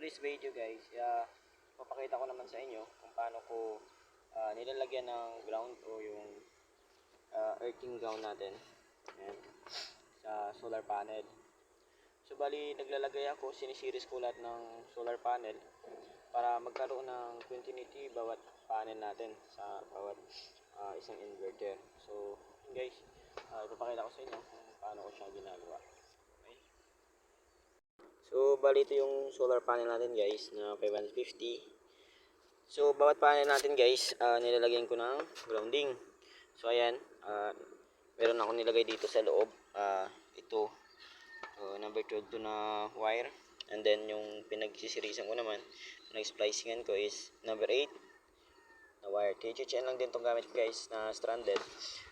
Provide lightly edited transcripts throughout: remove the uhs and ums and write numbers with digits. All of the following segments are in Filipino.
today's video guys, papakita ko naman sa inyo kung paano ko nilalagyan ng ground o yung earthing ground natin. Ayan, sa solar panel. So bali naglalagay ako, sinisiris ko lahat ng solar panel para magkaroon ng continuity bawat panel natin sa bawat isang inverter. So guys, ipapakita ko sa inyo kung paano ko siya ginagawa. So, bali ito yung solar panel natin guys na 550. So, bawat panel natin guys, nilalagyan ko ng grounding. So, ayan, meron ako nilagay dito sa loob. Ito, number 12 na wire. And then, yung pinagsisirisan ko naman, pinag-splicingan ko is number 8 na wire. THN lang din itong gamit ko guys na stranded.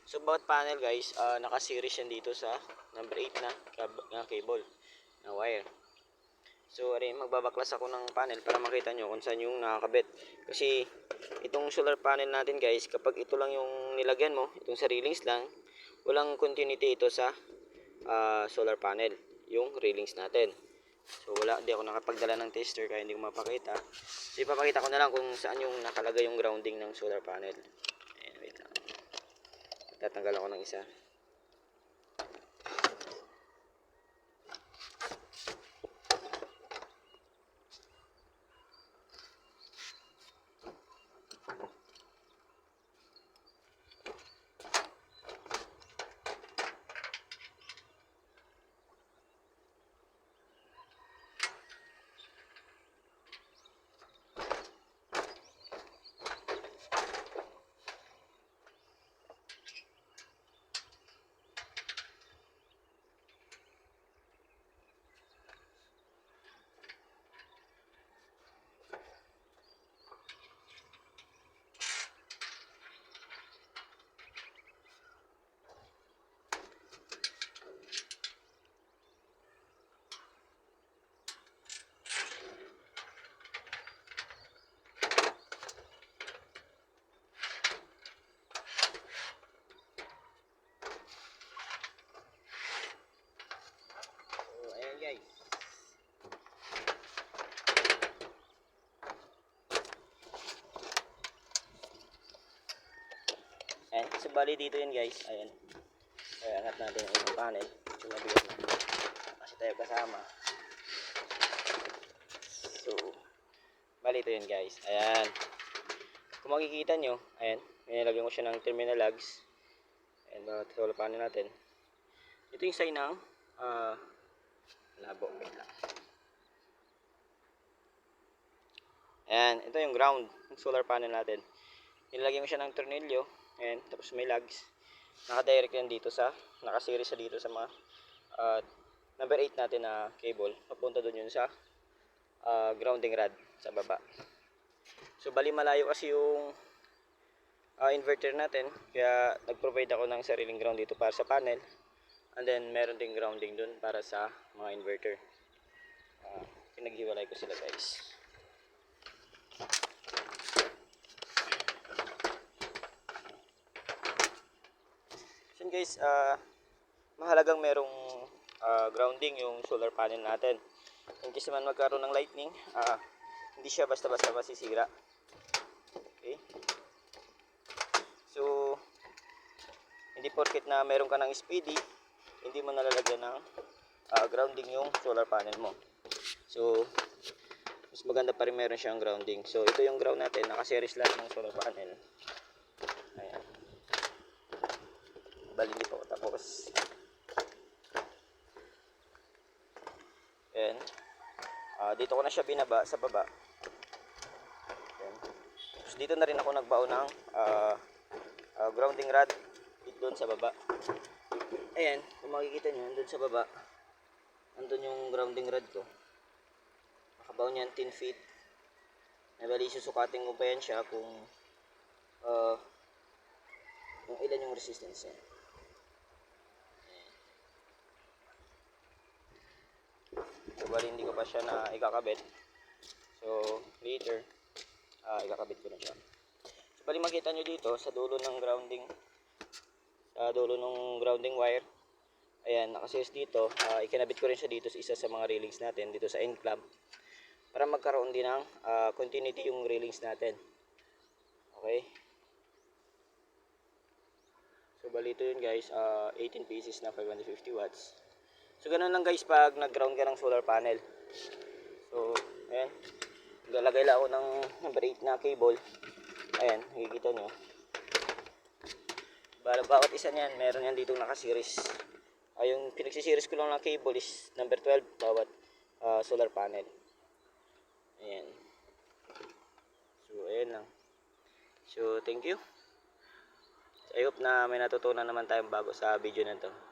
So, bawat panel guys, nakasiris yan dito sa number 8 na cable na wire. So, magbabaklas ako ng panel para makita nyo kung saan yung nakakabit. Kasi, itong solar panel natin guys, kapag ito lang yung nilagyan mo, itong sa railings lang, walang continuity ito sa solar panel, yung railings natin. So, hindi ako nakapagdala ng tester kaya hindi ko mapakita. So, ipapakita ko na lang kung saan yung nakalagay yung grounding ng solar panel. Ayan, wait lang. Tatanggal ako ng isa. Guys. Ayan, so bali dito yun guys. Ayan. Ayan, angat natin yung isang panel. Sumabigat na. Kasi tayo kasama. So, bali ito yun guys. Ayan. Kung makikita nyo, ayan, nilagyan ko siya ng terminal lugs. Ayan, bawat solar panel natin. Ito yung sign ng labo. Wait lang. Ayan, ito yung ground ng solar panel natin. Nilagyan ko siya ng tornilyo. Ayan, tapos may lugs. Naka-direct yan dito naka-series siya dito sa mga number 8 natin na cable. Papunta doon yun sa grounding rod sa baba. So, bali malayo kasi yung inverter natin. Kaya nag-provide ako ng sariling ground dito para sa panel. And then, meron ding grounding dun para sa mga inverter. Pinaghiwalay ko sila guys. So guys, mahalagang merong grounding yung solar panel natin. In case naman magkaroon ng lightning, hindi siya basta-basta masisira. Okay? So, hindi porket na meron ka ng SPD, hindi mo nalalagyan ng grounding yung solar panel mo. So, mas maganda pa rin meron siyang grounding. So, ito yung ground natin. Nakaseries lahat ng solar panel. Ayan. Bali, hindi pa ako tapos. Ayan. Dito ko na siya binaba sa baba. Ayan. Tapos dito na rin ako nagbao ng grounding rod doon sa baba. Ayan, kung makikita nyo, doon sa baba, andun yung grounding rod ko. Nakabaon yan 10 feet. Bali, susukatin ko pa yan siya kung ilan yung resistance niya. So, bali, hindi ko pa siya na ikakabit. So, later, ikakabit ko na siya. So, bali, makita nyo dito, sa dulo ng grounding wire, ayan, nakaseries dito. Ikinabit ko rin siya dito sa isa sa mga railings natin, dito sa end clamp. para magkaroon din ng continuity yung railings natin. Okay? So balito yun guys, 18 pieces na 550 watts. So ganun lang guys pag nag-ground ka ng solar panel. So ayan, lalagay lang ako ng number 8 na cable. Ayan, nakikita nyo. Bawat isa niyan, meron yan dito naka-series. Yung pinagsisiris ko lang na cable is number 12 bawat solar panel. Ayan. So ayan lang. So thank you. I hope na may natutunan naman tayong bago sa video na to.